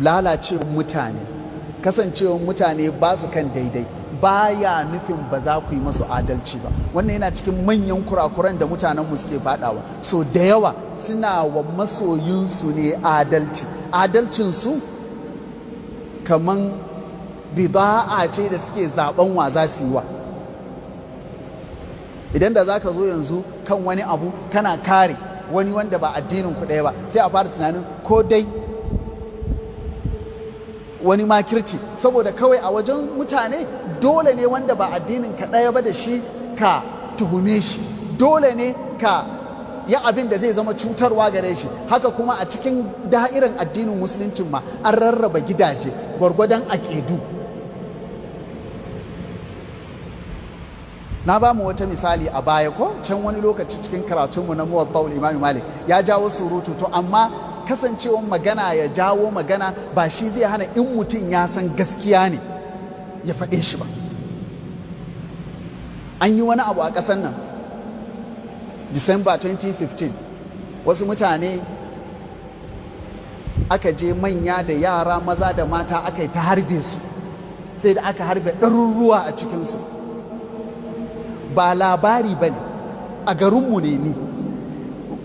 lalacewar mutane, kasancewar mutane ba su kan daidai baya nufin ba za ku yi masu adalci ba. Wannan yana cikin manyan kurakuran da mutanenmu suke faɗawa. So da yawa suna wa masoyinsu ne adalci, adalcinsu kaman bida'a ce da suke zaben wa za su yi wa. Idan da za ka zo yanzu kan wani abu kana kare wani wanda ba addinin ku ɗaya ba, sai a fara tunanin ko dai wani makirci, saboda kawai a wajen mutane dole ne wanda ba addinin ka ɗaya ba da shi ka tuhume shi, dole ne ka yi abin da zai zama cutarwa gare shi. Haka kuma a cikin da'irin addinin musuluncin ma an rarraba gidaje gwargwadon aƙidu. Na ba mu wata misali a baya ko can wani lokaci cikin karatunmu na Muwatta Imam Malik ya jawo surutu, to amma kasancewar magana ya jawo magana ba shi zai hana in mutum ya san gaskiya ne ya faɗe shi ba. An yi wani abu a ƙasar nan December 2015, wasu mutane aka je manya da yara maza da mata aka yi ta harbe su, sai da aka harbe ɗaruruwa a cikinsu. Ba labari ba ne, a garinmu ne ni.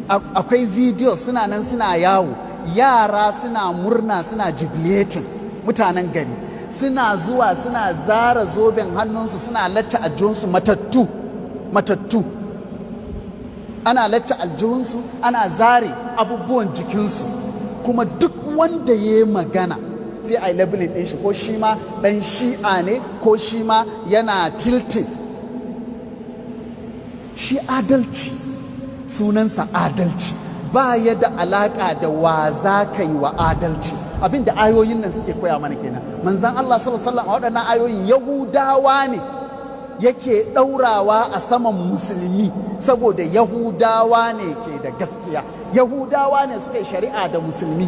Akwai video suna nan suna yawo, yara suna murna suna jubilating, mutanen gari suna zuwa suna zara zoben hannunsu suna lacce aljihunsu matattu ana lacce aljihunsu ana zare abubuwan jikinsu, kuma duk wanda ya yi magana sai a yi labelin ɗin shi, ko shi ma ɗan shi'a ne ko shi ma yana tilting. Shi adalci sunansa adalci, ba ya da alaƙa da wa za ka yi wa adalci. Abin da ayoyin nan suke koya mana kenan. Manzan Allah sallallahu alaihi wasallam a waɗannan ayoyin Yahudawa ne yake ɗaurawa a saman musulmi, saboda Yahudawa ne ke da gaskiya, Yahudawa ne suka yi shari'a da musulmi.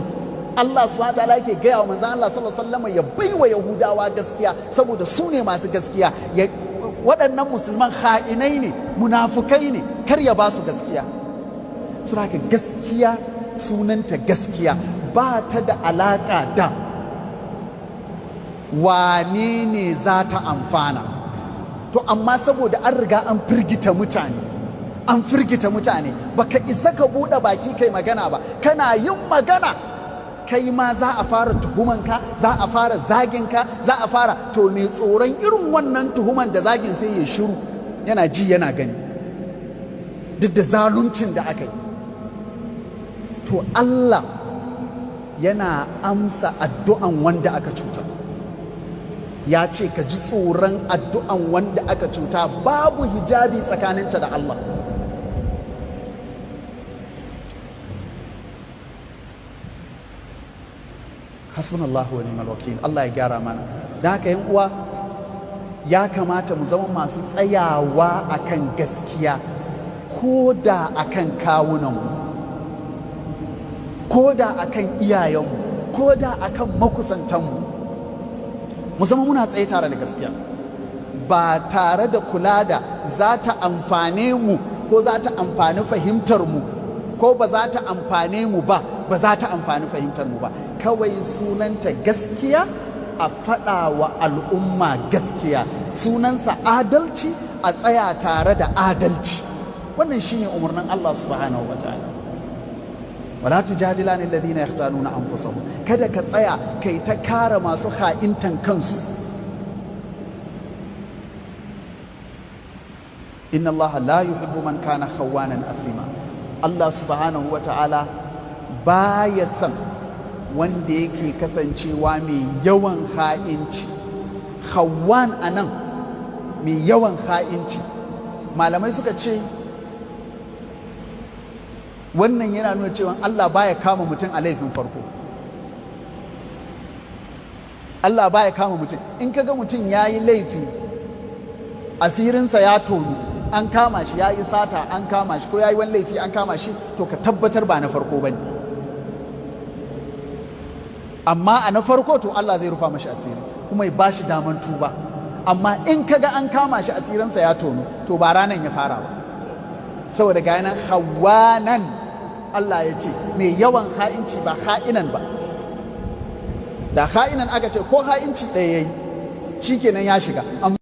Allah subhanahu wa ta'ala yake gaya wa manzan Allah sallallahu alaihi wasallam ya baiwa Yahudawa gaskiya saboda su ne masu gaskiya. Waɗannan musulman ha'inai ne, munafukai ne, kar ya ba su gaskiya. Suraka gaskiya sunanta gaskiya, ba ta da alaƙa da wane ne za ta amfana. To amma saboda an riga an firgita mutane, baka isa ka buɗe baki kai magana ba. Kana yin magana kai ma za a fara tuhumanka, za a fara zaginka, za a fara, to mai tsoron irin wannan tuhuman da zagin sai ya shiru, yana ji yana gani duk da zaluncin da aka yi. To Allah yana amsa addu'an wanda aka cuta. Ya ce ka ji tsoron addu'an wanda aka cuta, babu hijabi tsakaninta da Allah. Hasbunallahu wa ni'mal wakil. Allah ya gyara mana. Da haka yan uwa, ya kamata mu zama masu tsayawa akan gaskiya, ko da akan kawunanmu, ko da akan iyayenmu, ko da akan makusantanmu. Mu zama muna tsaye tare da gaskiya, ba tare da kula da za ta amfane mu ko za ta amfani fahimtar mu, ko ba za ta amfane mu ba za ta amfani fahimtar mu ba. Kawai sunanta gaskiya, a faɗa wa al'umma gaskiya. Sunansa adalci, a tsaya tare da adalci. Wannan shine umarnin Allah subhanahu wa ta'ala. Wala tujadilani alladhina yahtanuna anfusahum. Kada ka tsaya kai ta kare masu ha'intan kansu. Inna Allah la yuhibbu man kana khawanan athima. Allah subhanahu wa ta'ala baya son wanda yake kasancewa mai yawan ha'inci. Khawwan anan mai yawan ha'inci, malamai suka ce wannan yana nuna cewa Allah baya kama mutum a laifin farko. Allah baya kama mutum. In kaga mutum ya yi laifi, asirinsa ya tonu, an kama shi, ya yi sata an kama shi, ko ya yi wani laifi an kama shi, to ka tabbatar ba na farko ba ne. Amma a na farko to Allah zai rufa mashi asiri kuma ya bashi daman tuba. Amma in kaga an kama shi asirinsa ya tonu, to ba ranan ya fara ba. Saboda ga yanan hawanan, Allah ya ce mai yawan ha'inci ba ha'inan ba. da ha'inan aka ce ko ha'inci ɗaya yayi shikenan ya shiga.